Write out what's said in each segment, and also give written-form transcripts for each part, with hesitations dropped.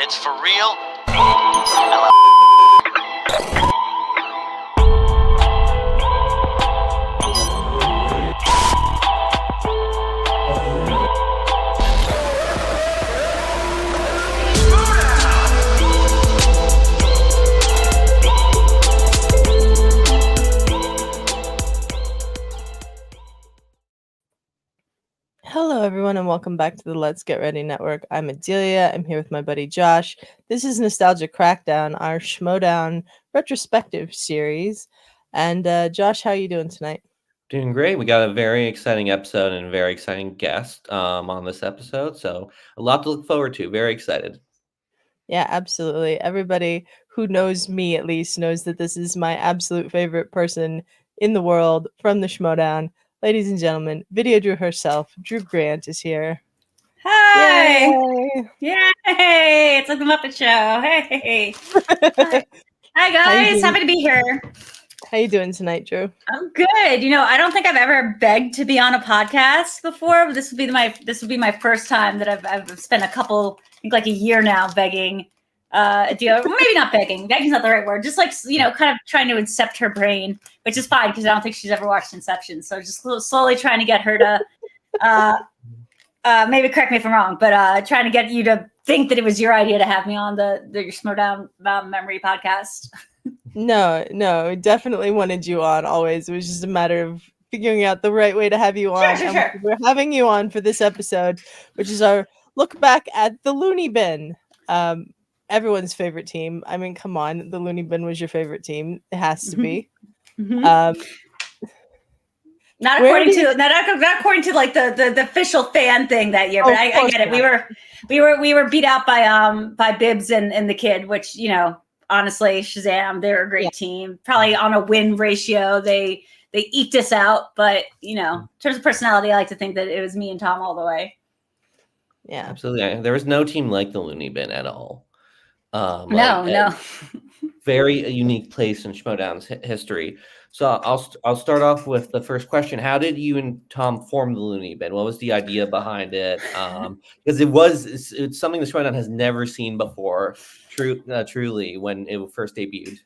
it's for real. Hello, everyone, and welcome back to the Let's Get Ready Network. I'm Adelia. I'm here with my buddy Josh. This is Nostalgia Crackdown, our Schmoedown retrospective series. And Josh, how are you doing tonight? Doing great. We got a very exciting episode and a very exciting guest on this episode. So a lot to look forward to. Very excited. Yeah, absolutely. Everybody who knows me, at least, knows that this is my absolute favorite person in the world from the Schmoedown. Ladies and gentlemen, Video Drew herself, Drew Grant, is here. Hi! Yay! Yay! It's like the Muppet Show. Hey! Hi guys! Happy to be here. How you doing tonight, Drew? I'm good. You know, I don't think I've ever begged to be on a podcast before. But this would be my first time that I've spent I think like a year now begging. Maybe not begging. Begging's not the right word. Just like, you know, kind of trying to incept her brain, which is fine because I don't think she's ever watched Inception. So just slowly trying to get her to, maybe correct me if I'm wrong, but trying to get you to think that it was your idea to have me on the Schmoedown Memory podcast. No, definitely wanted you on always. It was just a matter of figuring out the right way to have you on. Sure. We're having you on for this episode, which is our look back at the Loony Bin. Everyone's favorite team. I mean, come on, the Loony Bin was your favorite team. It has to be. Not according to like the official fan thing that year, but I get it. We were beat out by Bibbs and the Kid, which, you know, honestly, Shazam, they're a great team. Probably on a win ratio, they eked us out, but you know, in terms of personality, I like to think that it was me and Tom all the way. Yeah, absolutely. There was no team like the Loony Bin at all. No. Very unique place in Schmoedown's history. So I'll start off with the first question. How did you and Tom form the Loony Bin? What was the idea behind it? Because it's something the Schmoedown has never seen before. Truly, when it first debuted.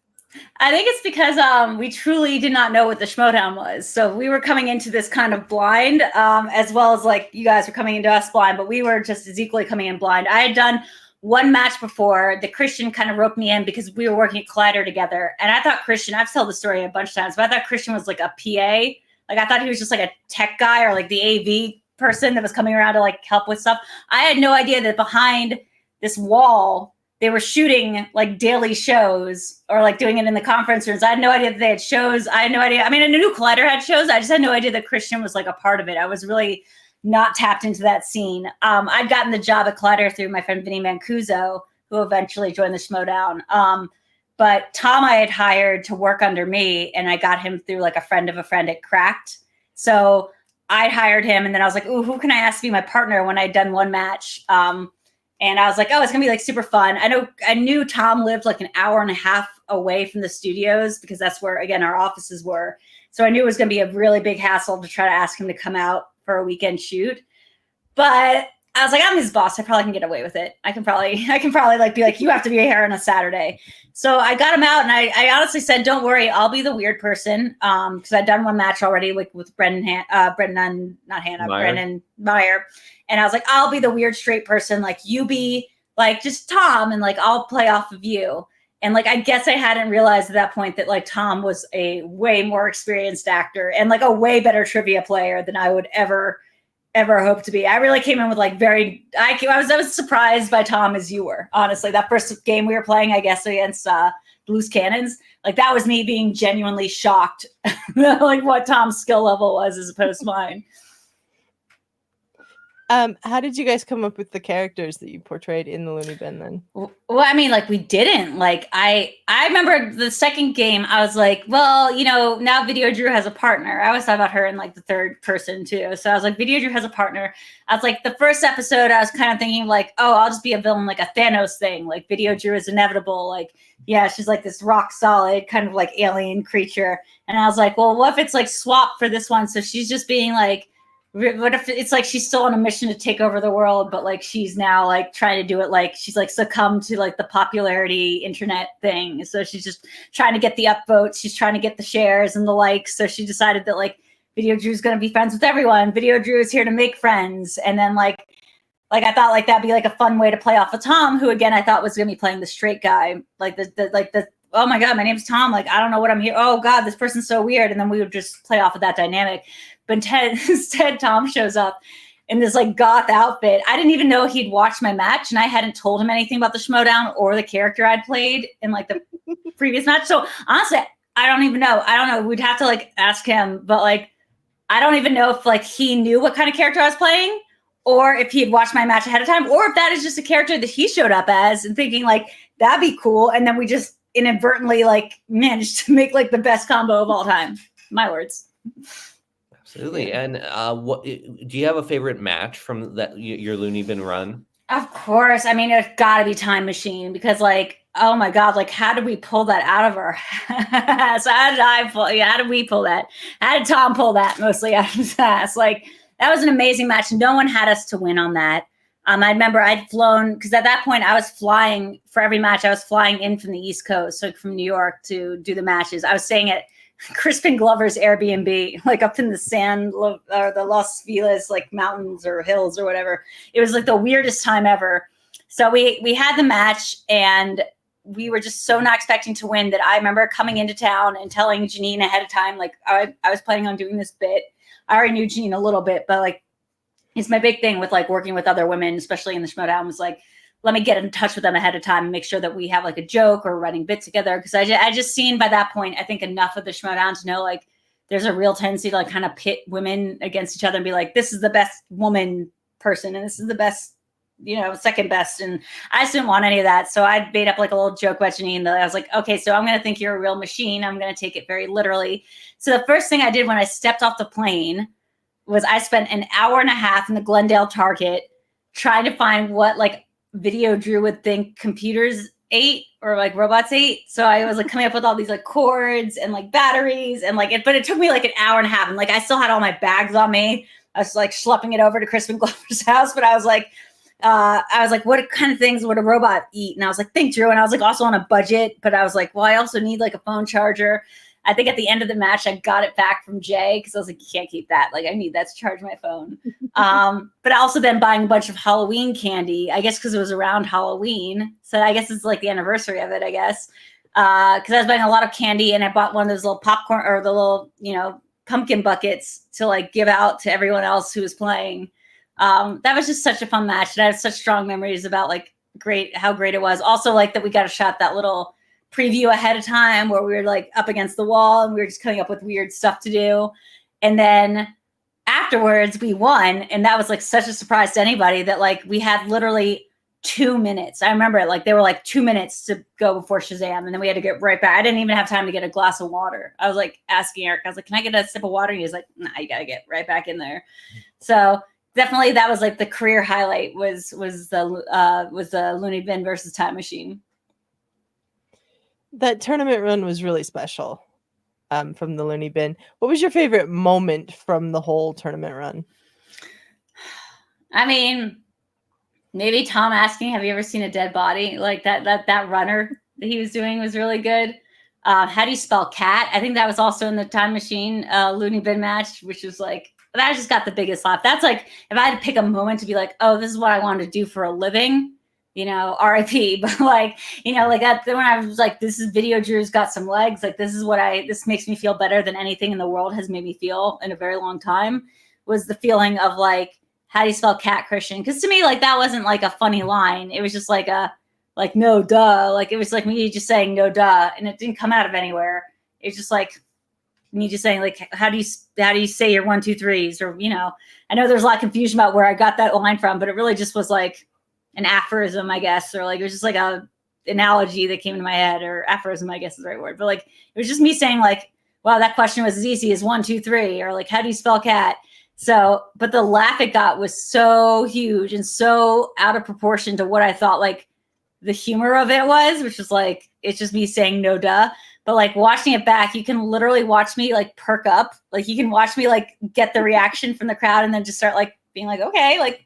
I think it's because we truly did not know what the Schmoedown was. So we were coming into this kind of blind, as well as like you guys were coming into us blind, but we were just as equally coming in blind. I had done one match before. The Christian kind of roped me in because we were working at Collider together. And I thought Christian, I've told the story a bunch of times, but I thought Christian was like a PA. Like I thought he was just like a tech guy or like the AV person that was coming around to like help with stuff. I had no idea that behind this wall, they were shooting like daily shows or like doing it in the conference rooms. I had no idea that they had shows. I had no idea. I mean, I knew Collider had shows. I just had no idea that Christian was like a part of it. I was really not tapped into that scene. I'd gotten the job at Collider through my friend Vinny Mancuso, who eventually joined the Schmoedown. But Tom I had hired to work under me, and I got him through like a friend of a friend at Cracked. So I hired him, and then I was like, ooh, who can I ask to be my partner when I'd done one match? And I was like, oh, it's gonna be like super fun. I knew Tom lived like an hour and a half away from the studios because that's where, again, our offices were. So I knew it was gonna be a really big hassle to try to ask him to come out for a weekend shoot. But I was like, I'm his boss. I probably can get away with it. I can probably like be like, you have to be here on a Saturday. So I got him out, and I honestly said, don't worry, I'll be the weird person. Because I'd done one match already with Brendan Meyer. And I was like, I'll be the weird straight person. Like you be like just Tom, and like I'll play off of you. And like I guess I hadn't realized at that point that like Tom was a way more experienced actor and like a way better trivia player than I would ever hope to be. I really came in with like I was surprised by Tom as you were. Honestly, that first game we were playing, I guess against Blues Cannons, like that was me being genuinely shocked, like what Tom's skill level was as opposed to mine. How did you guys come up with the characters that you portrayed in the Loony Bin then? Well, I mean, like we didn't. Like I remember the second game, I was like, well, you know, now Video Drew has a partner. I always thought about her in like the third person too. So I was like, Video Drew has a partner. I was like, the first episode, I was kind of thinking like, oh, I'll just be a villain, like a Thanos thing. Like Video Drew is inevitable. Like, yeah, she's like this rock solid kind of like alien creature. And I was like, well, what if it's like swap for this one? So she's just being like what if it's like she's still on a mission to take over the world, but like she's now like trying to do it, like she's like succumbed to like the popularity internet thing. So she's just trying to get the upvotes. She's trying to get the shares and the likes. So she decided that like Video Drew's going to be friends with everyone. Video Drew is here to make friends. And then like I thought like that'd be like a fun way to play off of Tom, who again I thought was going to be playing the straight guy, like the oh my God, my name's Tom. Like, I don't know what I'm here. Oh God, this person's so weird. And then we would just play off of that dynamic. But instead, Tom shows up in this like goth outfit. I didn't even know he'd watched my match, and I hadn't told him anything about the Schmoedown or the character I'd played in like the previous match. So honestly, I don't even know. I don't know. We'd have to like ask him, but like, I don't even know if like he knew what kind of character I was playing, or if he had watched my match ahead of time, or if that is just a character that he showed up as and thinking like, that'd be cool. And then we just inadvertently like managed to make like the best combo of all time. My words. Absolutely. And what do you have a favorite match from that your Loony Bin run? Of course. I mean, it's got to be Time Machine, because like, oh my God, like how did we pull that out of our ass? How did we pull that? How did Tom pull that mostly out of his ass? Like, that was an amazing match. No one had us to win on that. I remember I'd flown, because at that point I was flying for every match. I was flying in from the East Coast, so from New York to do the matches. I was staying at Crispin Glover's Airbnb, like up in the sand or the Los Feliz, like mountains or hills or whatever. It was like the weirdest time ever. So we had the match, and we were just so not expecting to win that I remember coming into town and telling Janine ahead of time, like I was planning on doing this bit. I already knew Janine a little bit, but like, it's my big thing with like working with other women, especially in the Schmoedown, was like, let me get in touch with them ahead of time and make sure that we have like a joke or running bit together. Because I just seen by that point, I think enough of the Schmoedown to know like there's a real tendency to like kind of pit women against each other and be like, this is the best woman person and this is the best, you know, second best. And I just didn't want any of that. So I made up like a little joke about Janine that I was like, okay, so I'm going to think you're a real machine. I'm going to take it very literally. So the first thing I did when I stepped off the plane was I spent an hour and a half in the Glendale Target trying to find what like Video Drew would think computers ate or like robots ate. So I was like coming up with all these like cords and like batteries and like it, but it took me like an hour and a half. And like I still had all my bags on me. I was like schlepping it over to Crispin Glover's house, but I was like, what kind of things would a robot eat? And I was like, think Drew. And I was like also on a budget, but I was like, well, I also need like a phone charger. I think at the end of the match, I got it back from Jay because I was like, you can't keep that. Like, I need that to charge my phone. But also then buying a bunch of Halloween candy, I guess because it was around Halloween. So I guess it's like the anniversary of it, I guess. Because I was buying a lot of candy, and I bought one of those little popcorn or the little, you know, pumpkin buckets to like give out to everyone else who was playing. That was just such a fun match. And I have such strong memories about like how great it was. Also like that we got a shot that little preview ahead of time where we were like up against the wall and we were just coming up with weird stuff to do. And then afterwards we won. And that was like such a surprise to anybody that like we had literally 2 minutes. I remember it, like they were like 2 minutes to go before Shazam. And then we had to get right back. I didn't even have time to get a glass of water. I was like asking Eric, I was like, can I get a sip of water? And he was like, nah, you got to get right back in there. So definitely that was like the career highlight was the Loony Bin versus Time Machine. That tournament run was really special from the Loony Bin. What was your favorite moment from the whole tournament run? I mean, maybe Tom asking, have you ever seen a dead body? Like that runner that he was doing was really good. How do you spell cat? I think that was also in the Time Machine Loony Bin match, which was like, that just got the biggest laugh. That's like, if I had to pick a moment to be like, oh, this is what I wanted to do for a living, you know, RIP, but like, you know, like that, when I was like, this is Video Drew's got some legs. Like, this makes me feel better than anything in the world has made me feel in a very long time, was the feeling of like, how do you spell cat, Christian? Because to me, like, that wasn't like a funny line. It was just like no, duh. Like, it was like me just saying no, duh. And it didn't come out of anywhere. It's just like me just saying like, how do you say your 1, 2, 3s? Or, you know, I know there's a lot of confusion about where I got that line from, but it really just was like an aphorism, I guess, or like it was just like a analogy that came to my head, or aphorism, I guess is the right word. But like it was just me saying like, wow, that question was as easy as 1, 2, 3, or like, how do you spell cat? So, but the laugh it got was so huge and so out of proportion to what I thought like the humor of it was, which was like, it's just me saying no duh. But like watching it back, you can literally watch me like perk up. Like you can watch me like get the reaction from the crowd and then just start like being like, okay, like,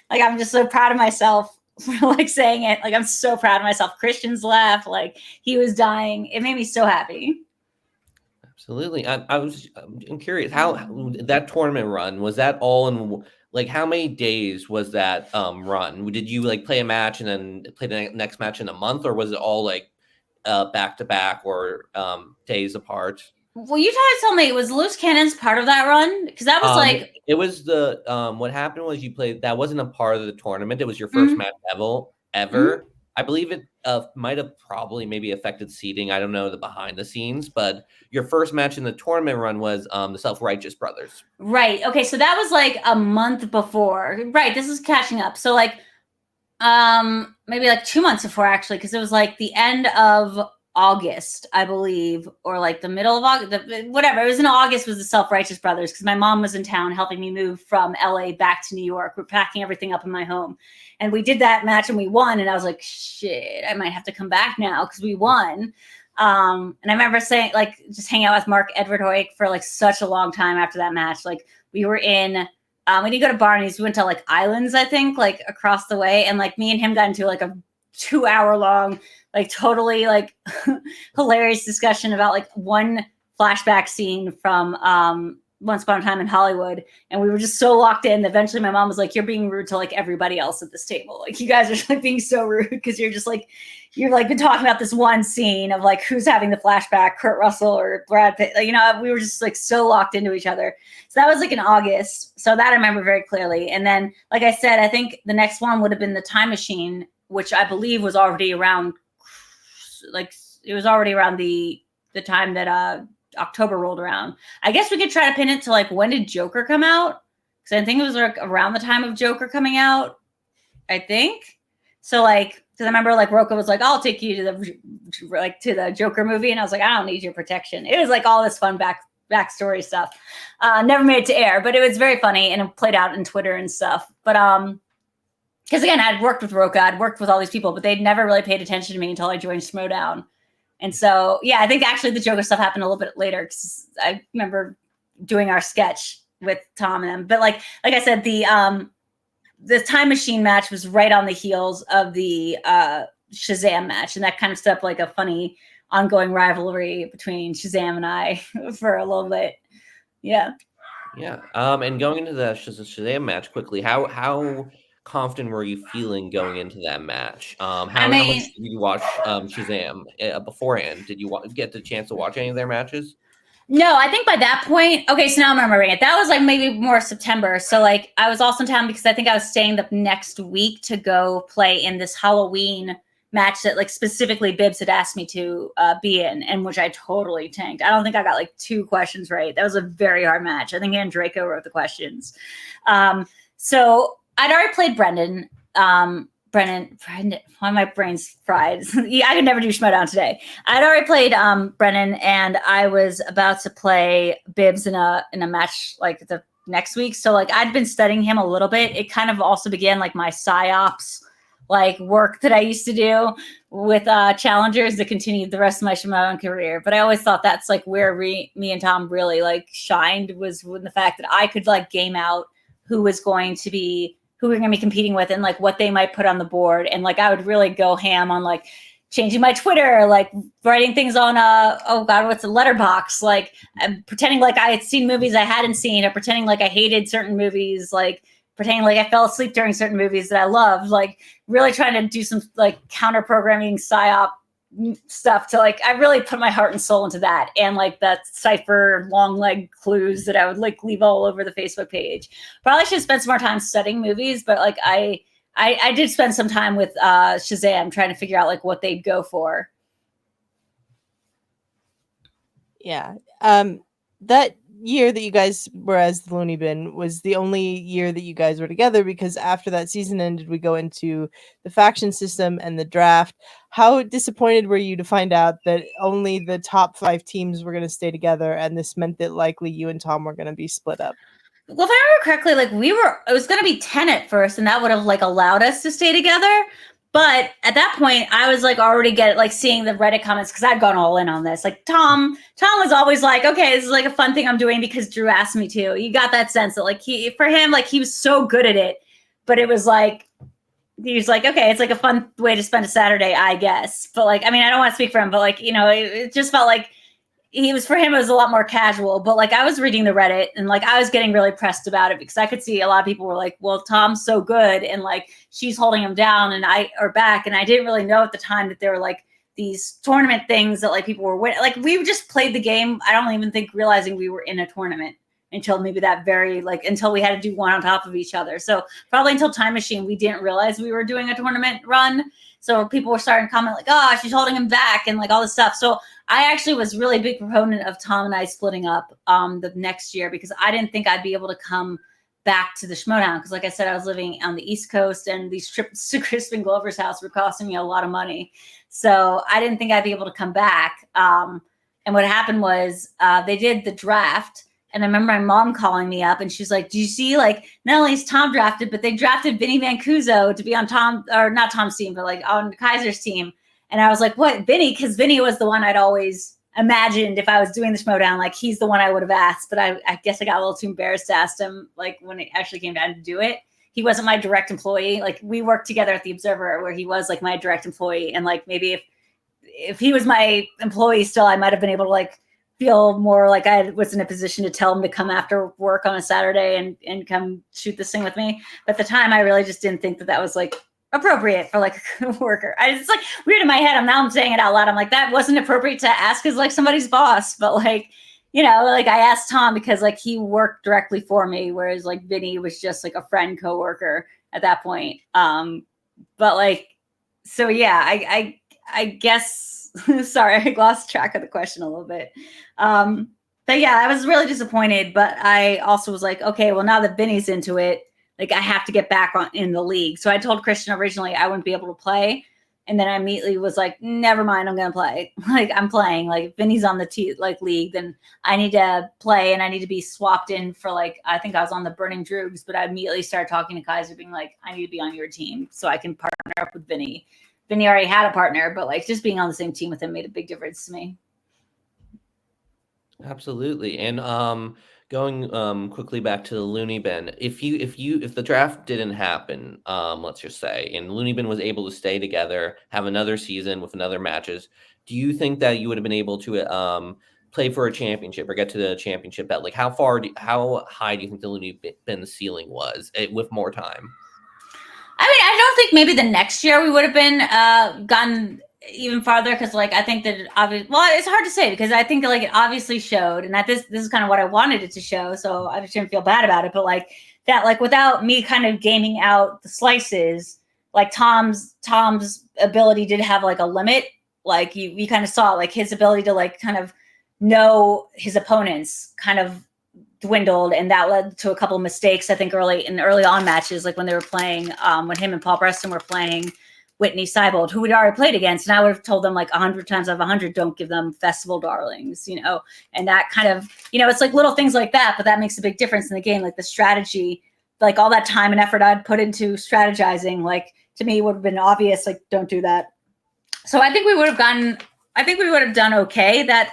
like I'm just so proud of myself for like saying it. Like I'm so proud of myself. Christian's laugh, like he was dying. It made me so happy. Absolutely. I'm curious how that tournament run was that all in like how many days was that run? Did you like play a match and then play the next match in a month, or was it all like back to back or days apart? Well, you told me it was Loose Cannons part of that run because that was like it was the what happened was you played that wasn't a part of the tournament. It was your first match ever. I believe it might have probably maybe affected seeding. I don't know the behind the scenes, but your first match in the tournament run was the Self-Righteous Brothers. Right. Okay. So that was like a month before. Right. This is catching up. So like maybe like 2 months before actually, because it was like the end of August, I believe, or like the middle of August, whatever. It was in August was the Self-Righteous Brothers because my mom was in town helping me move from LA back to New York. We're packing everything up in my home. And we did that match and we won. And I was like, shit, I might have to come back now because we won. And I remember saying, like, just hanging out with Mark Edward Hoyk for like such a long time after that match. Like we were in, we didn't go to Barney's. We went to like Islands, I think, like across the way. And like me and him got into like a 2-hour long, like totally like hilarious discussion about like one flashback scene from Once Upon a Time in Hollywood. And we were just so locked in that eventually my mom was like, you're being rude to like everybody else at this table. Like you guys are like being so rude because you're like been talking about this one scene of like who's having the flashback, Kurt Russell or Brad Pitt. Like, you know, we were just like so locked into each other. So that was like in August. So that I remember very clearly. And then, like I said, I think the next one would have been the Time Machine, which I believe was already around, like it was already around the time that October rolled around. I guess we could try to pin it to like when did Joker come out? Because I think it was like around the time of Joker coming out. I think so. Like, because I remember like Roka was like, "I'll take you to the Joker movie," and I was like, "I don't need your protection." It was like all this fun backstory stuff. Never made it to air, but it was very funny and it played out in Twitter and stuff. But because again, I'd worked with Roka, I'd worked with all these people, but they'd never really paid attention to me until I joined Schmoedown. And so, yeah, I think actually the Joker stuff happened a little bit later because I remember doing our sketch with Tom and them. But like I said, the Time Machine match was right on the heels of the Shazam match, and that kind of set up like a funny ongoing rivalry between Shazam and I for a little bit. Yeah. Yeah. And going into the Shazam match quickly, how confident were you feeling going into that match? How much did you watch Shazam beforehand? Did you get the chance to watch any of their matches? No, I think by that point, okay, so now I'm remembering it. That was like maybe more September. So like I was also in town because I think I was staying the next week to go play in this Halloween match that like specifically Bibbs had asked me to be in, and which I totally tanked. I don't think I got like 2 questions right. That was a very hard match. I think Andraco wrote the questions. So I'd already played Brendan. Brennan, why my brain's fried? I could never do Schmoedown today. I'd already played Brennan, and I was about to play Bibbs in a match like the next week. So like I'd been studying him a little bit. It kind of also began like my psyops like work that I used to do with challengers that continued the rest of my Schmoedown career. But I always thought that's like where me and Tom really like shined, was with the fact that I could like game out who we're going to be competing with and like what they might put on the board. And like, I would really go ham on like changing my Twitter, like writing things on what's a letterbox, like pretending like I had seen movies I hadn't seen, or pretending like I hated certain movies, like pretending like I fell asleep during certain movies that I loved, like really trying to do some like counter programming psyop stuff to like, I really put my heart and soul into that. And like that cipher long leg clues that I would like leave all over the Facebook page. Probably should have spent some more time studying movies, but like I did spend some time with Shazam trying to figure out like what they'd go for. Yeah. That year that you guys were as the Loony Bin was the only year that you guys were together, because after that season ended, we go into the faction system and the draft. How disappointed were you to find out that only the top 5 teams were going to stay together, and this meant that likely you and Tom were going to be split up? Well, if I remember correctly, like it was going to be 10 at first, and that would have like allowed us to stay together. But at that point, I was like already seeing the Reddit comments because I'd gone all in on this. Like Tom was always like, okay, this is like a fun thing I'm doing because Drew asked me to. You got that sense that like he was so good at it, but it was like he was like, okay, it's like a fun way to spend a Saturday, I guess. But like, I mean, I don't want to speak for him, but like, it just felt like for him it was a lot more casual. But like I was reading the Reddit and like I was getting really pressed about it because I could see a lot of people were like, well, Tom's so good and like she's holding him down and back, and I didn't really know at the time that there were like these tournament things that like people were winning. Like we just played the game, I don't even think realizing we were in a tournament until maybe until we had to do one on top of each other. So probably until Time Machine we didn't realize we were doing a tournament run. So people were starting to comment like, oh, she's holding him back and like all this stuff. So I actually was a really big proponent of Tom and I splitting up the next year because I didn't think I'd be able to come back to the Schmoedown because like I said, I was living on the East Coast and these trips to Crispin Glover's house were costing me a lot of money. So I didn't think I'd be able to come back. And what happened was they did the draft. And I remember my mom calling me up and she's like, do you see, like, not only is Tom drafted, but they drafted Vinny Mancuso to be on not Tom's team, but like on Kaiser's team. And I was like, what, Vinny? Because Vinny was the one I'd always imagined if I was doing the Schmoedown, like he's the one I would have asked. But I guess I got a little too embarrassed to ask him, like when it actually came down to do it. He wasn't my direct employee. Like we worked together at the Observer where he was like my direct employee. And like maybe if he was my employee still, I might have been able to like feel more like I was in a position to tell him to come after work on a Saturday and come shoot this thing with me. But at the time, I really just didn't think that was like appropriate for like a worker. It's like weird in my head. I'm saying it out loud. I'm like, that wasn't appropriate to ask as like somebody's boss. But like, like I asked Tom because like he worked directly for me, whereas like Vinny was just like a friend coworker at that point. But like, so yeah, I guess. Sorry, I lost track of the question a little bit. But yeah, I was really disappointed, but I also was like, okay, well, now that Vinny's into it, like I have to get back in the league. So I told Christian originally I wouldn't be able to play. And then I immediately was like, never mind, I'm going to play. Like I'm playing, like Vinny's on the league, then I need to play and I need to be swapped in for like, I think I was on the Burning Droogs, but I immediately started talking to Kaiser being like, I need to be on your team so I can partner up with Vinny. Vinny already had a partner, but like just being on the same team with him made a big difference to me. Absolutely. And going quickly back to the Loony Bin, if the draft didn't happen, let's just say, and Loony Bin was able to stay together, have another season with another matches, do you think that you would have been able to play for a championship or get to the championship bet? Like how high do you think the Loony Bin ceiling was with more time? I mean, I don't think maybe the next year we would have been gotten even farther because, like, I think that it's hard to say because I think like it obviously showed, and that this is kind of what I wanted it to show, so I shouldn't feel bad about it. But like that, like without me kind of gaming out the slices, like Tom's ability did have like a limit. Like you kind of saw like his ability to like kind of know his opponents kind of dwindled, and that led to a couple of mistakes I think early on matches, like when they were playing when him and Paul Preston were playing Whitney Seibold, who we'd already played against, and I would have told them like 100 times out of 100 don't give them festival darlings, and that kind of it's like little things like that, but that makes a big difference in the game. Like the strategy, like all that time and effort I'd put into strategizing, like to me would have been obvious, like don't do that. So I think we would have done okay that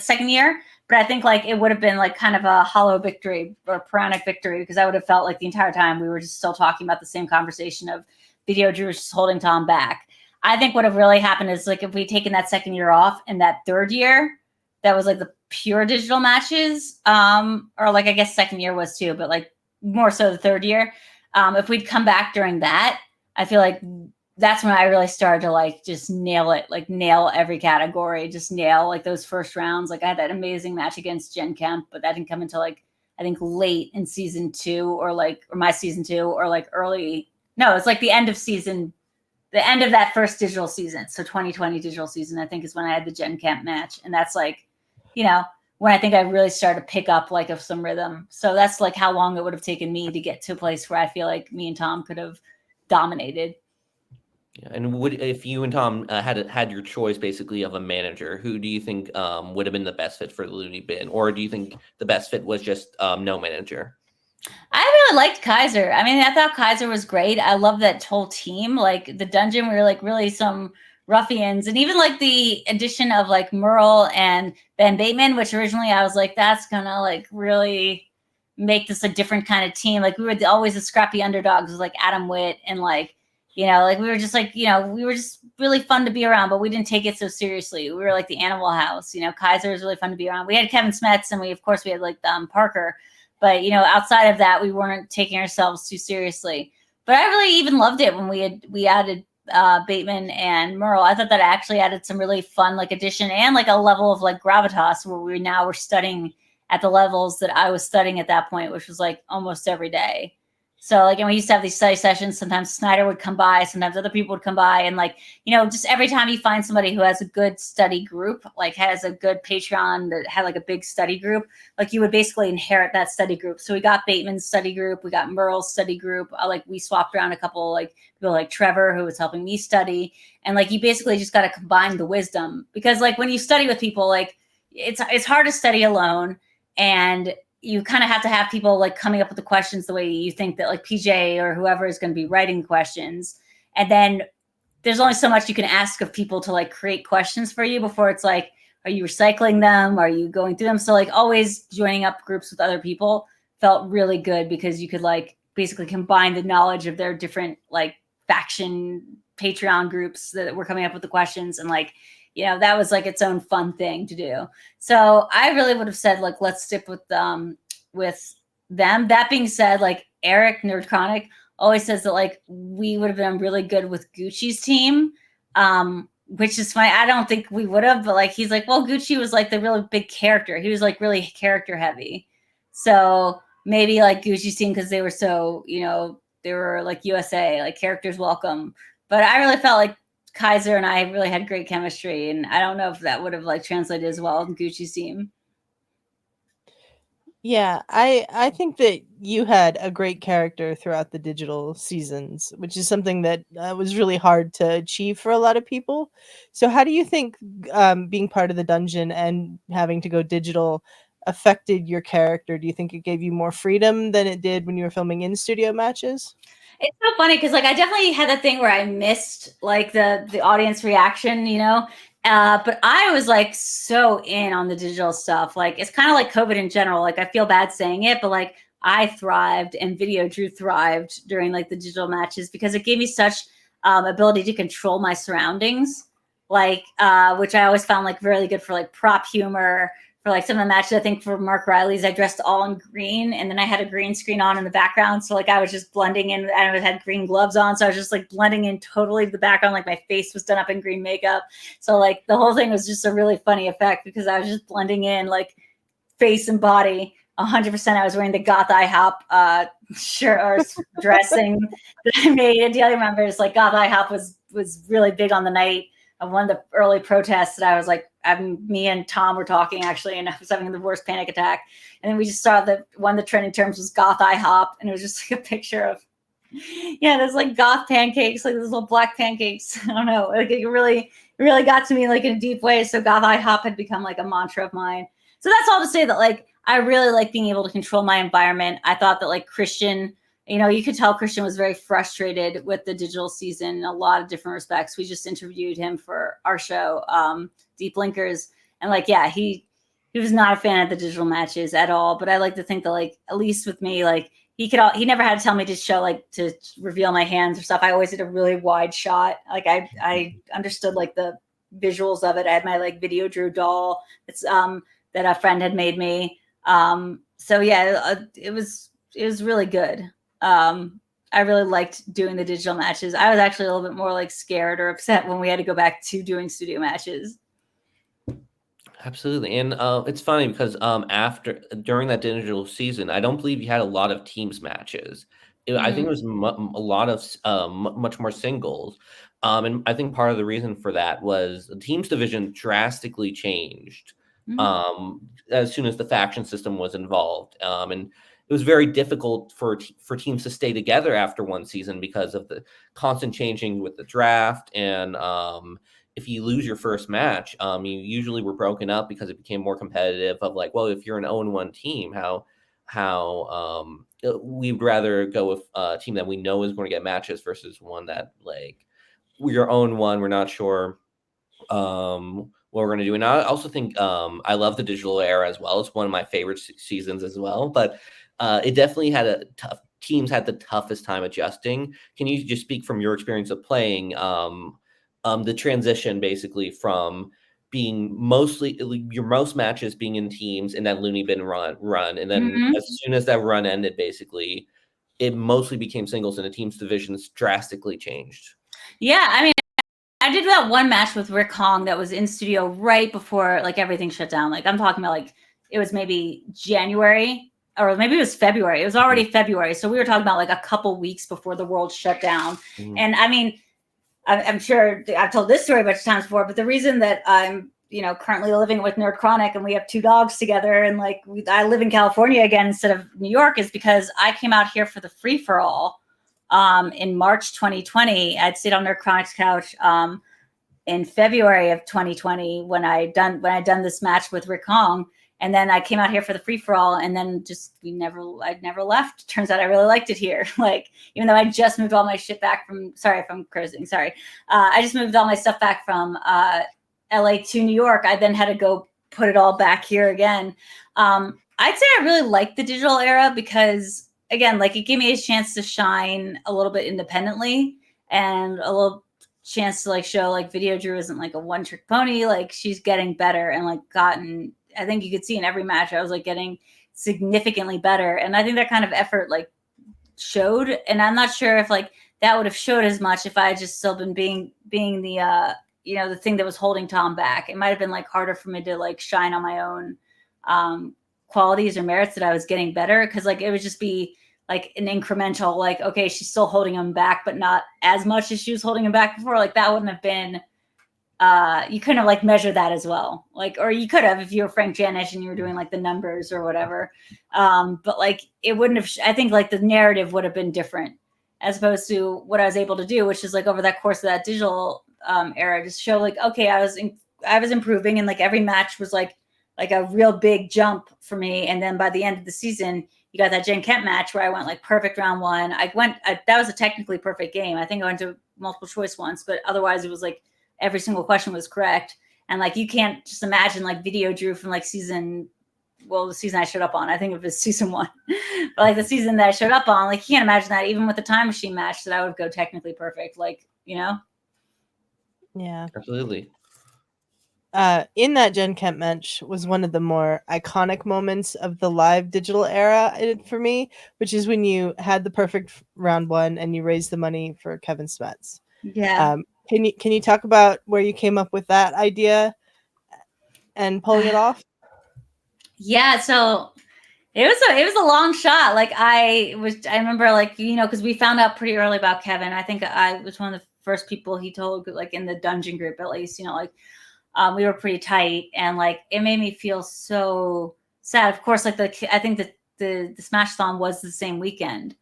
second year. But I think like it would have been like kind of a hollow victory or a Puranic victory because I would have felt like the entire time we were just still talking about the same conversation of VIDEODREW just holding Tom back. I think what have really happened is like if we'd taken that second year off and that third year, that was like the pure digital matches, or like I guess second year was too, but like more so the third year. If we'd come back during that, I feel like that's when I really started to like just nail it, like nail every category, just nail like those first rounds. Like I had that amazing match against Jen Kemp, but that didn't come until like, I think late in season 2 or my season 2 or like it's like the end of that first digital season. So 2020 digital season, I think is when I had the Jen Kemp match. And that's like, when I think I really started to pick up like of some rhythm. So that's like how long it would have taken me to get to a place where I feel like me and Tom could have dominated. Yeah, and if you and Tom had your choice basically of a manager, who do you think would have been the best fit for the Loony Bin, or do you think the best fit was just no manager? I really liked Kaiser. I mean, I thought Kaiser was great. I love that whole team. Like the dungeon, we were like really some ruffians, and even like the addition of like Merle and Ben Bateman, which originally I was like, that's gonna like really make this a different kind of team. Like we were always the scrappy underdogs, like Adam Witt, and like like we were just like we were just really fun to be around, but we didn't take it so seriously. We were like the Animal House. Kaiser was really fun to be around. We had Kevin Smets, and we had like Parker. But outside of that, we weren't taking ourselves too seriously. But I really even loved it when we added Bateman and Merle. I thought that actually added some really fun like addition and like a level of like gravitas where we're studying at the levels that I was studying at that point, which was like almost every day. So like, and we used to have these study sessions. Sometimes Snyder would come by, sometimes other people would come by, and like, just every time you find somebody who has a good study group, like has a good Patreon that had like a big study group, like you would basically inherit that study group. So we got Bateman's study group, we got Merle's study group. Like we swapped around a couple like people like Trevor who was helping me study, and like you basically just got to combine the wisdom, because like when you study with people, like it's hard to study alone, and you kind of have to have people like coming up with the questions the way you think that like PJ or whoever is going to be writing questions. And then there's only so much you can ask of people to like create questions for you before it's like, are you recycling them? Are you going through them? So like always joining up groups with other people felt really good, because you could like basically combine the knowledge of their different like faction Patreon groups that were coming up with the questions, and like that was like its own fun thing to do. So I really would have said like let's stick with them. That being said, like Eric Nerd Chronic always says that like we would have been really good with Gucci's team, which is funny. I don't think we would have, but like he's like, well, Gucci was like the really big character. He was like really character heavy. So maybe like Gucci's team, because they were so they were like USA, like characters welcome. But I really felt like Kaiser and I really had great chemistry, and I don't know if that would have like translated as well in Gucci's team. Yeah, I think that you had a great character throughout the digital seasons, which is something that was really hard to achieve for a lot of people. So how do you think being part of the dungeon and having to go digital affected your character? Do you think it gave you more freedom than it did when you were filming in studio matches? It's so funny because like I definitely had that thing where I missed like the audience reaction, but I was like so in on the digital stuff. Like it's kind of like COVID in general. Like I feel bad saying it, but like I thrived and Video Drew thrived during like the digital matches, because it gave me such ability to control my surroundings, like which I always found like really good for like prop humor. For like some of the matches, I think for Mark Riley's, I dressed all in green, and then I had a green screen on in the background. So like I was just blending in, and I had green gloves on. So I was just like blending in totally the background. Like my face was done up in green makeup. So like the whole thing was just a really funny effect, because I was just blending in like face and body 100%. I was wearing the Goth IHOP shirt or dressing that I made. Adelia remembers like Goth IHOP was really big on the night of one of the early protests that I was like, me and Tom were talking actually, and I was having the worst panic attack. And then we just saw that one of the trending terms was Goth IHOP, and it was just like a picture of, there's like goth pancakes, like those little black pancakes. I don't know, like it really got to me like in a deep way. So Goth IHOP had become like a mantra of mine. So that's all to say that like I really like being able to control my environment. I thought that like Christian, you could tell Christian was very frustrated with the digital season in a lot of different respects. We just interviewed him for our show, Deep Linkers, and like, yeah, he was not a fan of the digital matches at all. But I like to think that like, at least with me, like he never had to tell me to show like to reveal my hands or stuff. I always did a really wide shot. Like I understood like the visuals of it. I had my like Video Drew doll. It's that a friend had made me. So yeah, it was really good. I really liked doing the digital matches. I was actually a little bit more like scared or upset when we had to go back to doing studio matches. Absolutely. And it's funny because during that digital season, I don't believe you had a lot of teams matches. I think it was a lot of much more singles. And I think part of the reason for that was the teams division drastically changed as soon as the faction system was involved. And it was very difficult for teams to stay together after one season because of the constant changing with the draft. And if you lose your first match, you usually were broken up because it became more competitive of like, well, if you're an 0-1 team, how how we'd rather go with a team that we know is going to get matches versus one that like your own one. We're not sure what we're going to do. And I also think I love the digital era as well. It's one of my favorite seasons as well. But it definitely had a tough. Teams had the toughest time adjusting. Can you just speak from your experience of playing the transition basically from being mostly your most matches being in teams in that Loony bin run, and then as soon as that run ended, basically it mostly became singles, and the team's divisions drastically changed. Yeah, I mean, I did that one match with Rick Hong that was in studio right before like everything shut down. Like I'm talking about like it was maybe January or maybe it was February. It was already February. So we were talking about like a couple weeks before the world shut down. And I mean, I'm sure I've told this story a bunch of times before, but the reason that I'm, you know, currently living with Nerd Chronic and we have 2 dogs together and like I live in California again instead of New York is because I came out here for the free for all in March 2020. I'd sit on Nerd Chronic's couch in February of 2020 when I'd done this match with Rick Hong. And then I came out here for the free for all, and then just I'd never left. Turns out I really liked it here. Like even though I just moved all my shit back from, sorry if I'm cursing, sorry. I just moved all my stuff back from LA to New York. I then had to go put it all back here again. I'd say I really liked the digital era because again, like it gave me a chance to shine a little bit independently and a little chance to like show like Videodrew isn't like a one-trick pony. Like she's getting better and like gotten. I think you could see in every match I was like getting significantly better. And I think that kind of effort like showed. And I'm not sure if like that would have showed as much if I had just still been being the, you know, the thing that was holding Tom back. It might've been like harder for me to like shine on my own qualities or merits that I was getting better. Cause like it would just be like an incremental, like, okay, she's still holding him back, but not as much as she was holding him back before. Like that wouldn't have been, you couldn't have like measured that as well. Like, or you could have if you were Frank Janish and you were doing like the numbers or whatever. But like it wouldn't have, I think like the narrative would have been different as opposed to what I was able to do, which is like over that course of that digital era, just show like, okay, I was improving and like every match was like a real big jump for me. And then by the end of the season, you got that Jen Kemp match where I went like perfect round 1. That was a technically perfect game. I think I went to multiple choice once, but otherwise it was like every single question was correct. And like, you can't just imagine like Videodrew from like the season I showed up on, I think it was season 1, but like the season that I showed up on, like you can't imagine that even with the time machine match that I would go technically perfect. Like, you know? Yeah. Absolutely. In that Jen Kemp match was one of the more iconic moments of the live digital era for me, which is when you had the perfect round 1 and you raised the money for Kevin Smets. Yeah. Can you talk about where you came up with that idea and pulling it off? Yeah, so it was a long shot. Like I remember like, you know, because we found out pretty early about Kevin. I think I was one of the first people he told, like in the dungeon group at least, you know, like we were pretty tight and like it made me feel so sad. Of course, like I think that the Smash-thon was the same weekend.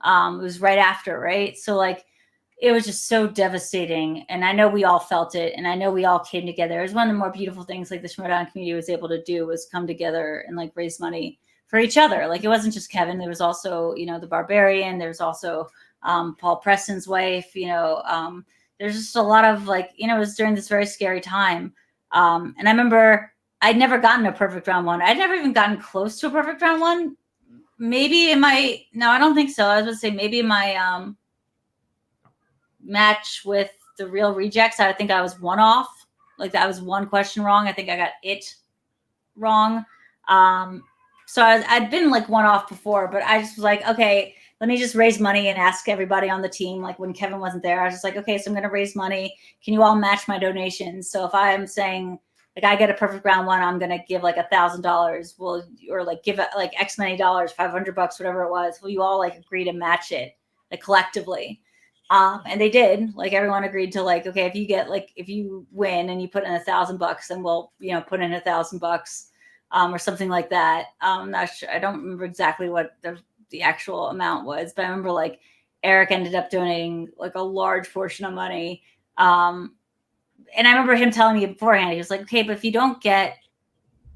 It was right after, right? So like it was just so devastating. And I know we all felt it. And I know we all came together. It was one of the more beautiful things like the Schmoedown community was able to do was come together and like raise money for each other. Like it wasn't just Kevin. There was also, you know, the Barbarian. There was also Paul Preston's wife, you know, there's just a lot of like, you know, it was during this very scary time. And I remember I'd never gotten a perfect round 1. I'd never even gotten close to a perfect round 1. Maybe no, I don't think so. I was going to say maybe in my match with the Real Rejects, I think I was 1 off. Like that was 1 question wrong. I think I got it wrong. So I'd been like 1 off before, but I just was like, okay, let me just raise money and ask everybody on the team. Like when Kevin wasn't there, I was just like, okay, so I'm going to raise money. Can you all match my donations? So if I'm saying like I get a perfect round 1, I'm going to give like $1,000. Well, or like give it like X many dollars, $500, whatever it was. Will you all like agree to match it like collectively? And they did. Like everyone agreed to like, okay, if you win and you put in $1,000, then we'll, you know, put in $1,000 or something like that. I'm not sure. I don't remember exactly what the actual amount was, but I remember like Eric ended up donating like a large portion of money. And I remember him telling me beforehand, he was like, okay, but if you don't get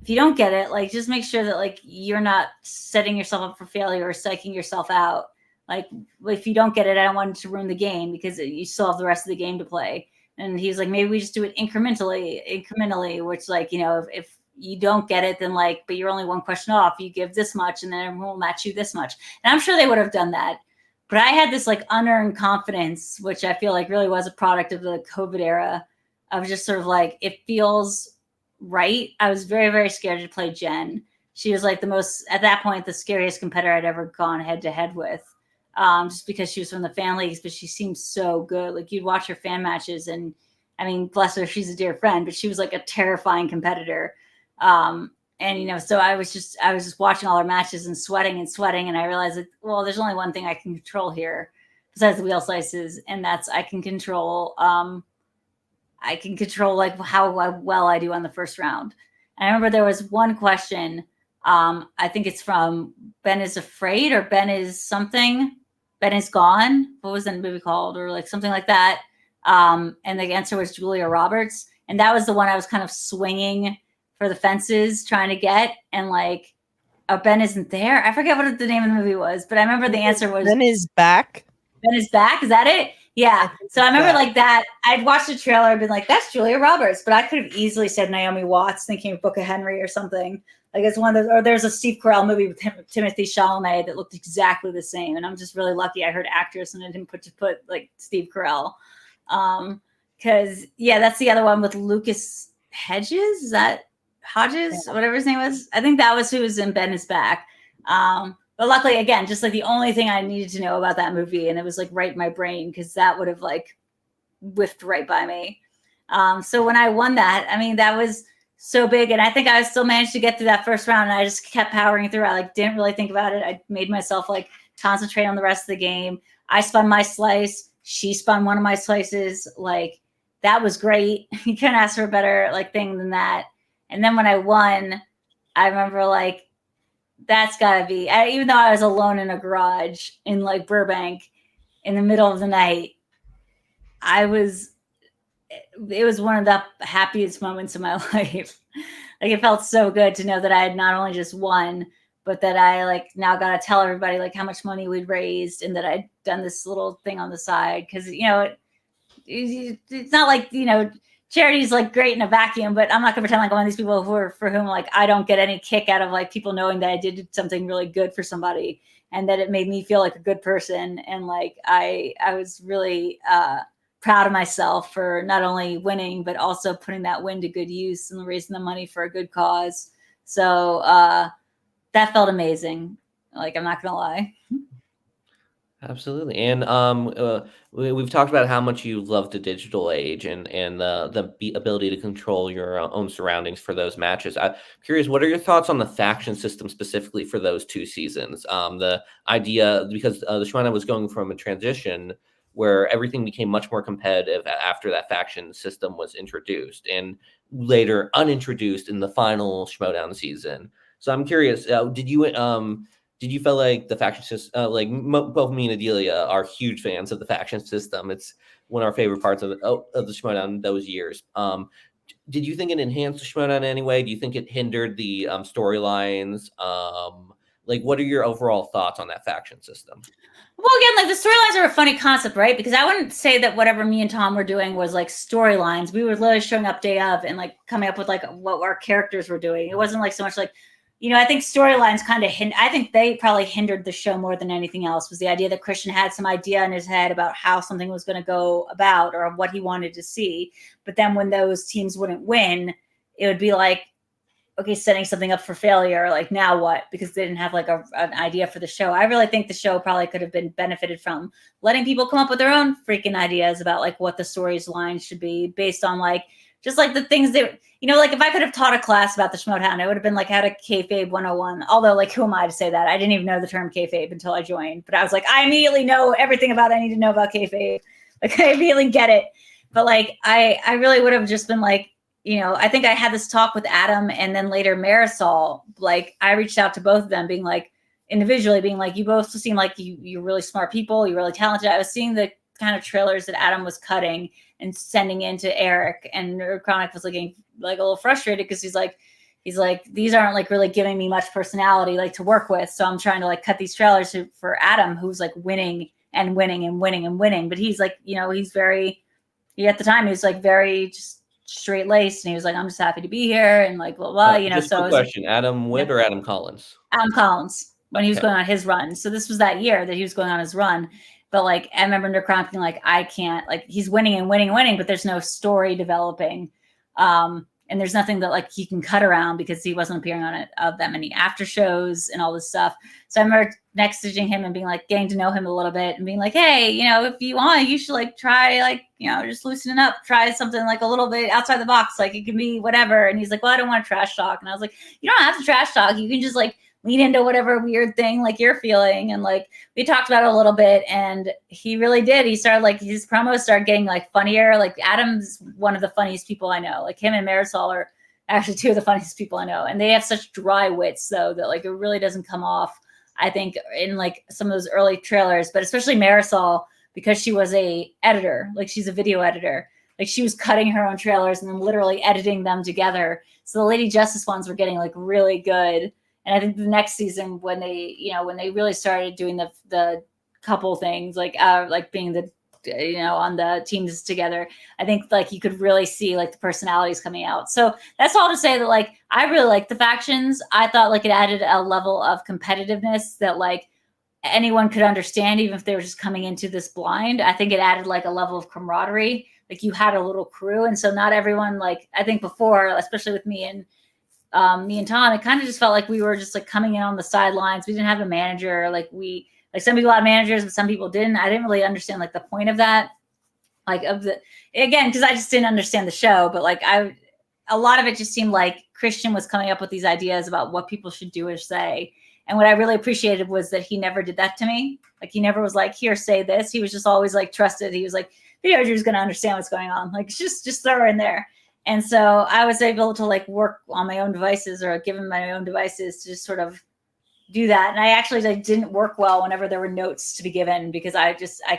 if you don't get it, like, just make sure that like you're not setting yourself up for failure or psyching yourself out. Like, if you don't get it, I don't want it to ruin the game because you still have the rest of the game to play. And he's like, maybe we just do it incrementally, which, like, you know, if you don't get it, then like, but you're only one question off, you give this much and then everyone will match you this much. And I'm sure they would have done that. But I had this like unearned confidence, which I feel like really was a product of the COVID era, of just sort of like, it feels right. I was very, very scared to play Jen. She was like the most, at that point, the scariest competitor I'd ever gone head to head with. Just because she was from the fan leagues, but she seemed so good. Like, you'd watch her fan matches, and I mean, bless her, she's a dear friend, but she was like a terrifying competitor. And you know, so I was just watching all her matches and sweating, and I realized that, well, there's only one thing I can control here besides the wheel slices, and that's I can control like how well I do on the first round. And I remember there was one question. I think it's from Ben is Afraid or Ben is something. Ben is Gone. What was that movie called? Or like something like that. And the answer was Julia Roberts. And that was the one I was kind of swinging for the fences trying to get. And like, Ben isn't there. I forget what the name of the movie was, but I remember the answer was Ben is Back. Ben is Back. Is that it? Yeah. So I remember like that. I'd watched the trailer and been like, that's Julia Roberts. But I could have easily said Naomi Watts, thinking of Book of Henry or something. Like, it's one of those, or there's a Steve Carell movie with Timothy Chalamet that looked exactly the same. And I'm just really lucky I heard actress and I didn't put like Steve Carell. Because yeah, that's the other one with Lucas Hedges. Is that Hodges? Yeah. Whatever his name was. I think that was who was in Ben is Back. But luckily, again, just like the only thing I needed to know about that movie, and it was like right in my brain, because that would have like whiffed right by me. So when I won that, I mean, that was so big. And I think I still managed to get through that first round, and I just kept powering through. I like didn't really think about it. I made myself like concentrate on the rest of the game. I spun my slice. She spun one of my slices. Like, that was great. You couldn't ask for a better like thing than that. And then when I won, I remember like, that's gotta be, even though I was alone in a garage in like Burbank in the middle of the night, it was one of the happiest moments of my life. Like, it felt so good to know that I had not only just won, but that I like now got to tell everybody like how much money we'd raised, and that I'd done this little thing on the side. Cause you know, it's not like, you know, charity's like great in a vacuum, but I'm not gonna pretend like I'm one of these people for whom like I don't get any kick out of like people knowing that I did something really good for somebody, and that it made me feel like a good person. And like I was really proud of myself for not only winning, but also putting that win to good use and raising the money for a good cause. So that felt amazing. Like, I'm not gonna lie. Absolutely. And we've talked about how much you love the digital age and the ability to control your own surroundings for those matches. I'm curious, what are your thoughts on the faction system specifically for those 2 seasons? The idea, because the Schmoedown was going from a transition where everything became much more competitive after that faction system was introduced, and later unintroduced in the final Schmoedown season. So I'm curious, did you feel like the faction system, both me and Adelia are huge fans of the faction system. It's one of our favorite parts of the Schmoedown those years. Did you think it enhanced the Schmoedown in any way? Do you think it hindered the storylines? What are your overall thoughts on that faction system? Well, again, like, the storylines are a funny concept, right? Because I wouldn't say that whatever me and Tom were doing was like storylines. We were literally showing up day of and like coming up with like what our characters were doing. It wasn't like so much like, you know, I think storylines kind of I think they probably hindered the show more than anything else, was the idea that Christian had some idea in his head about how something was going to go about or what he wanted to see. But then when those teams wouldn't win, it would be like, okay, setting something up for failure. Like, now what? Because they didn't have like an idea for the show. I really think the show probably could have been benefited from letting people come up with their own freaking ideas about like what the story's lines should be based on like, just like the things that, you know, like if I could have taught a class about the Schmoedown, it would have been like how to kayfabe 101. Although, like, who am I to say that? I didn't even know the term kayfabe until I joined. But I was like, I immediately know everything about I need to know about kayfabe. Like, I immediately get it. But like, I really would have just been like, you know, I think I had this talk with Adam and then later Marisol. Like, I reached out to both of them, being like, individually, being like, you both seem like you're really smart people. You're really talented. I was seeing the kind of trailers that Adam was cutting and sending in to Eric, and Chronic was looking like a little frustrated because he's like, he's like, these aren't like really giving me much personality like to work with. So I'm trying to like cut these trailers for Adam, who's like winning and winning and winning and winning. But he's like, you know, he's very, at the time he was like very just straight laced, and he was like, I'm just happy to be here and like blah blah, you know. Just So a it was like, question: Adam Wood or Adam Collins? Adam Collins, when he was Okay. going on his run. So this was that year that he was going on his run. But like I remember Necron being like, I can't, like he's winning and winning and winning, but there's no story developing. And there's nothing that like he can cut around because he wasn't appearing on it that many after shows and all this stuff. So I remember messaging him and being like, getting to know him a little bit and being like, hey, you know, if you want, you should like try like, you know, just loosening up, try something like a little bit outside the box. Like it can be whatever. And he's like, well, I don't want to trash talk. And I was like, you don't have to trash talk. You can just like lean into whatever weird thing like you're feeling. And like we talked about it a little bit, and he really did. He started like his promos started getting like funnier. Like Adam's one of the funniest people I know. Like him and Marisol are actually two of the funniest people I know. And they have such dry wits though that like it really doesn't come off, I think, in like some of those early trailers, but especially Marisol, because she was a editor, like she's a video editor. Like she was cutting her own trailers and then literally editing them together. So the Lady Justice ones were getting like really good. And I think the next season when they, you know, when they really started doing the couple things, like being the, you know, on the teams together, I think like you could really see like the personalities coming out. So that's all to say that like I really like the factions. I thought like it added a level of competitiveness that like anyone could understand, even if they were just coming into this blind. I think it added like a level of camaraderie. Like you had a little crew, and so not everyone, like I think before, especially with me and Tom, it kind of just felt like we were just like coming in on the sidelines. We didn't have a manager. Like some people had managers, but some people didn't. I didn't really understand like the point of that. Like again, because I just didn't understand the show, but like a lot of it just seemed like Christian was coming up with these ideas about what people should do or say. And what I really appreciated was that he never did that to me. Like he never was like, here, say this. He was just always like trusted. He was like, VIDEODREW's going to understand what's going on. Like just throw her in there. And so I was able to like work on my own devices, or give him my own devices to just sort of do that. And I actually like didn't work well whenever there were notes to be given, because I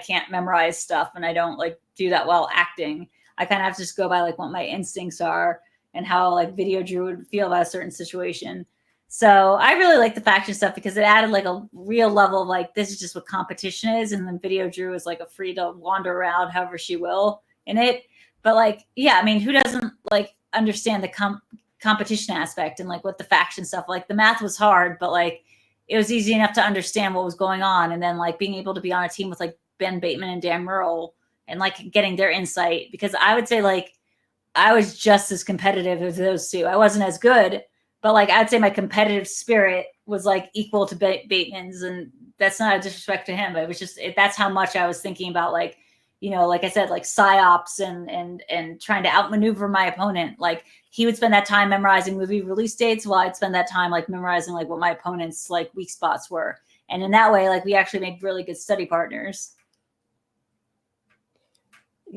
can't memorize stuff, and I don't like do that well acting. I kind of have to just go by like what my instincts are and how like VIDEODREW would feel about a certain situation. So I really like the faction stuff because it added like a real level of like, this is just what competition is. And then VIDEODREW is like a free to wander around however she will in it. But like, yeah, I mean, who doesn't like understand the competition aspect and like what the faction stuff, like the math was hard, but like it was easy enough to understand what was going on. And then like being able to be on a team with like Ben Bateman and Dan Murrell and like getting their insight, because I would say like I was just as competitive as those two. I wasn't as good, but like I'd say my competitive spirit was like equal to Bateman's, and that's not a disrespect to him, but it was just that's how much I was thinking about like, you know, like I said, like psyops and trying to outmaneuver my opponent. Like he would spend that time memorizing movie release dates, while I'd spend that time like memorizing like what my opponent's like weak spots were. And in that way, like we actually made really good study partners.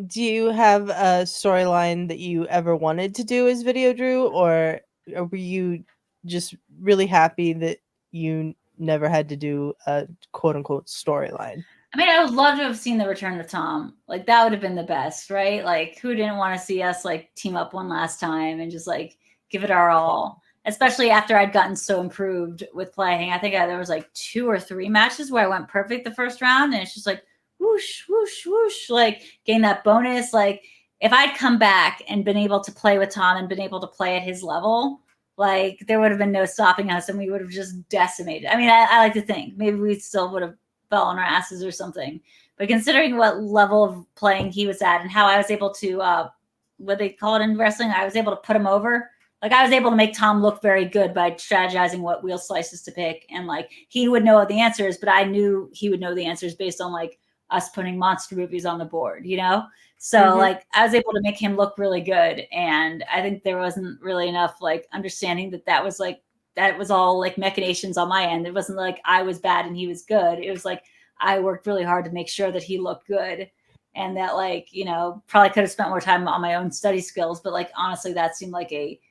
Do you have a storyline that you ever wanted to do as VIDEODREW, or were you just really happy that you never had to do a quote unquote storyline? I mean, I would love to have seen the return of Tom. Like that would have been the best, right? Like who didn't want to see us like team up one last time and just like give it our all, especially after I'd gotten so improved with playing. I think there was like 2 or 3 matches where I went perfect the first round, and it's just like whoosh, whoosh, whoosh, like gain that bonus. Like if I'd come back and been able to play with Tom and been able to play at his level, like there would have been no stopping us, and we would have just decimated. I mean, I like to think maybe we still would have fell on our asses or something. But considering what level of playing he was at and how I was able to, what they call it in wrestling, I was able to put him over. Like I was able to make Tom look very good by strategizing what wheel slices to pick. And like he would know the answers, but I knew he would know the answers based on like us putting monster movies on the board, you know? So like I was able to make him look really good. And I think there wasn't really enough like understanding that was like, that was all like machinations on my end. It wasn't like I was bad and he was good. It was like I worked really hard to make sure that he looked good, and that like, you know, probably could have spent more time on my own study skills. But like, honestly, that seemed like it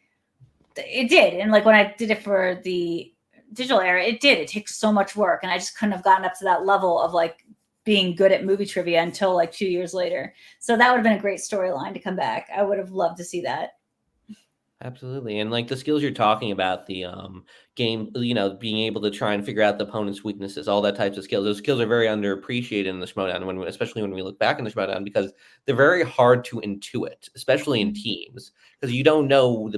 did. And like when I did it for the digital era, it takes so much work. And I just couldn't have gotten up to that level of like being good at movie trivia until like 2 years later. So that would have been a great storyline to come back. I would have loved to see that. Absolutely. And like the skills you're talking about, the game, being able to try and figure out the opponent's weaknesses, all that types of skills. Those skills are very underappreciated in the Schmoedown, especially when we look back in the Schmoedown, because they're very hard to intuit, especially in teams, because you don't know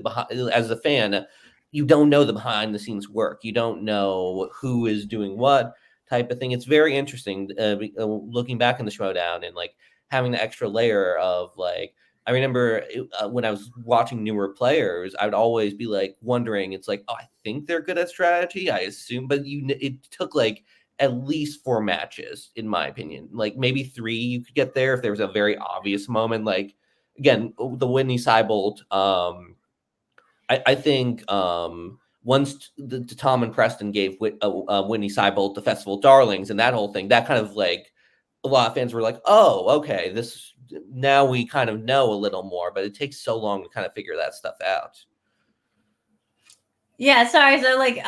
as a fan, you don't know the behind the scenes work. You don't know who is doing what type of thing. It's very interesting looking back in the Schmoedown and like having the extra layer of like, I remember when I was watching newer players, I would always be like wondering, it's like, oh, I think they're good at strategy. I assume, but it took like at least 4 matches, in my opinion. Like maybe 3 you could get there if there was a very obvious moment. Like again, the Whitney Seibold. I think once the Tom and Preston gave Whitney Seibold the Festival Darlings and that whole thing, that kind of like a lot of fans were like, oh, okay, this now we kind of know a little more, but it takes so long to kind of figure that stuff out. Yeah, sorry. So like,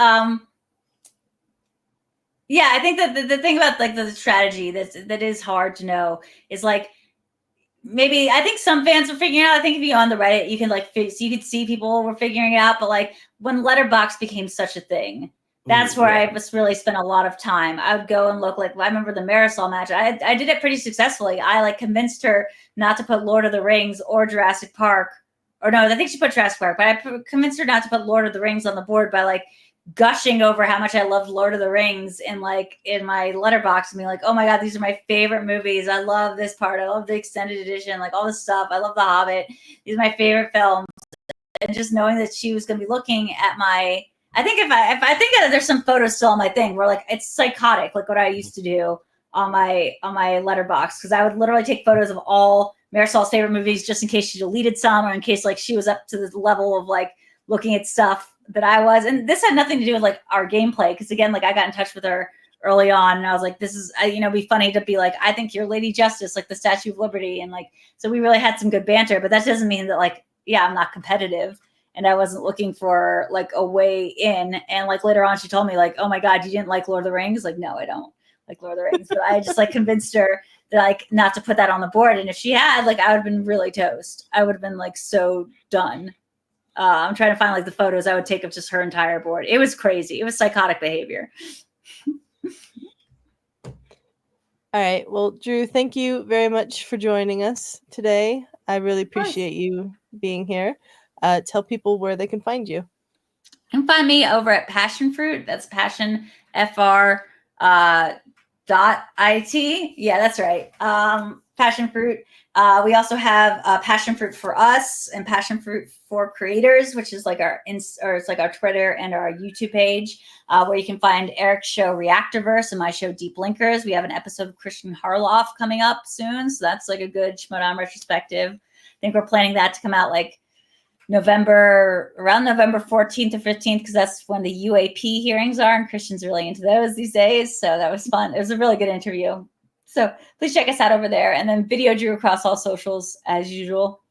yeah, I think that the thing about like the strategy that is hard to know is like, maybe I think some fans are figuring it out. I think if you go on the Reddit, you can like you could see people were figuring it out. But like when Letterbox became such a thing, that's where I was really spent a lot of time. I would go and look like I remember the Marisol match. I did it pretty successfully. I like convinced her not to put Lord of the Rings or Jurassic Park, or no, I think she put Jurassic Park, but I convinced her not to put Lord of the Rings on the board by like gushing over how much I loved Lord of the Rings in my letterbox and being like, oh my God, these are my favorite movies. I love this part. I love the extended edition, like all this stuff. I love The Hobbit. These are my favorite films. And just knowing that she was going to be looking at my, I think if I think that there's some photos still on my thing where like it's psychotic, like what I used to do on my letterbox, because I would literally take photos of all Marisol's favorite movies just in case she deleted some, or in case like she was up to the level of like looking at stuff that I was. And this had nothing to do with like our gameplay, because again, like I got in touch with her early on and I was like, this is be funny to be like, I think you're Lady Justice, like the Statue of Liberty, and like, so we really had some good banter. But that doesn't mean that like, yeah, I'm not competitive and I wasn't looking for like a way in. And like later on she told me like, oh my God, you didn't like Lord of the Rings? Like, no, I don't like Lord of the Rings. But I just like convinced her that like not to put that on the board. And if she had, like, I would have been really toast. I would have been like so done. I'm trying to find like the photos I would take of just her entire board. It was crazy. It was psychotic behavior. All right. Well, Drew, thank you very much for joining us today. I really appreciate you being here. Tell people where they can find you. You can find me over at Passion Fruit. That's Passion FR .it. Yeah, that's right. Passion Fruit. We also have Passion Fruit for Us and Passion Fruit for Creators, which is like it's like our Twitter and our YouTube page, where you can find Eric's show Reactorverse and my show Deep Linkers. We have an episode of Christian Harloff coming up soon, so that's like a good Schmoedown retrospective. I think we're planning that to come out like around November 14th or 15th, because that's when the UAP hearings are, and Christian's really into those these days. So that was fun. It was a really good interview. So please check us out over there. And then Video Drew across all socials as usual.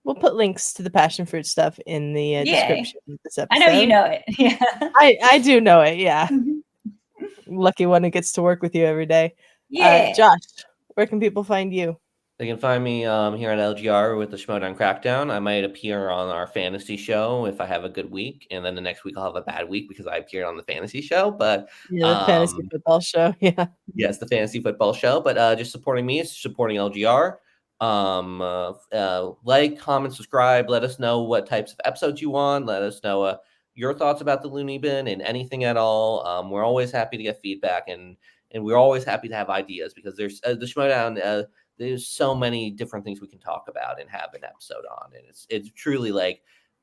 We'll put links to the passion fruit stuff in the description of this episode. I know you know it. Yeah, I do know it. Yeah. Lucky one who gets to work with you every day. Yeah. Josh, where can people find you? They can find me here at LGR with the Schmoedown Crackdown. I might appear on our fantasy show if I have a good week, and then the next week I'll have a bad week because I appeared on the fantasy show. But yeah, the fantasy football show. Yeah. Yes, the fantasy football show. But just supporting me is supporting LGR. Like, comment, subscribe. Let us know what types of episodes you want. Let us know your thoughts about the Loony Bin and anything at all. We're always happy to get feedback, and we're always happy to have ideas, because there's the Schmoedown. There's so many different things we can talk about and have an episode on, and it's truly like,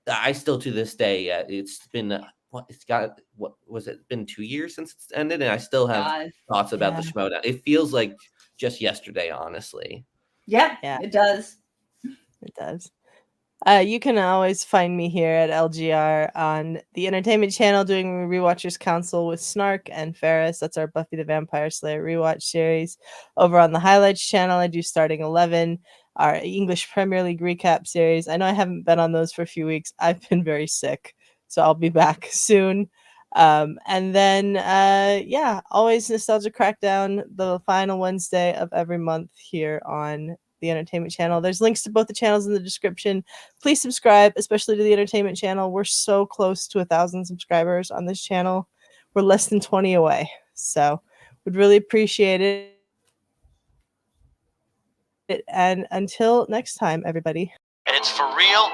I still to this day, it's been what was it been 2 years since it's ended, and I still have thoughts about the Schmoedown. It feels like just yesterday, honestly. Yeah, it does. It does. You can always find me here at LGR on the Entertainment Channel doing Rewatchers Council with Snark and Ferris. That's our Buffy the Vampire Slayer rewatch series. Over on the Highlights Channel, I do Starting 11, our English Premier League recap series. I know I haven't been on those for a few weeks. I've been very sick, so I'll be back soon. And then, always Nostalgia Crackdown, the final Wednesday of every month here on the entertainment channel. There's links to both the channels in the description. Please subscribe, especially to the entertainment channel. We're so close to 1,000 subscribers on this channel. We're less than 20 away. So would really appreciate it. And until next time, everybody. It's for real.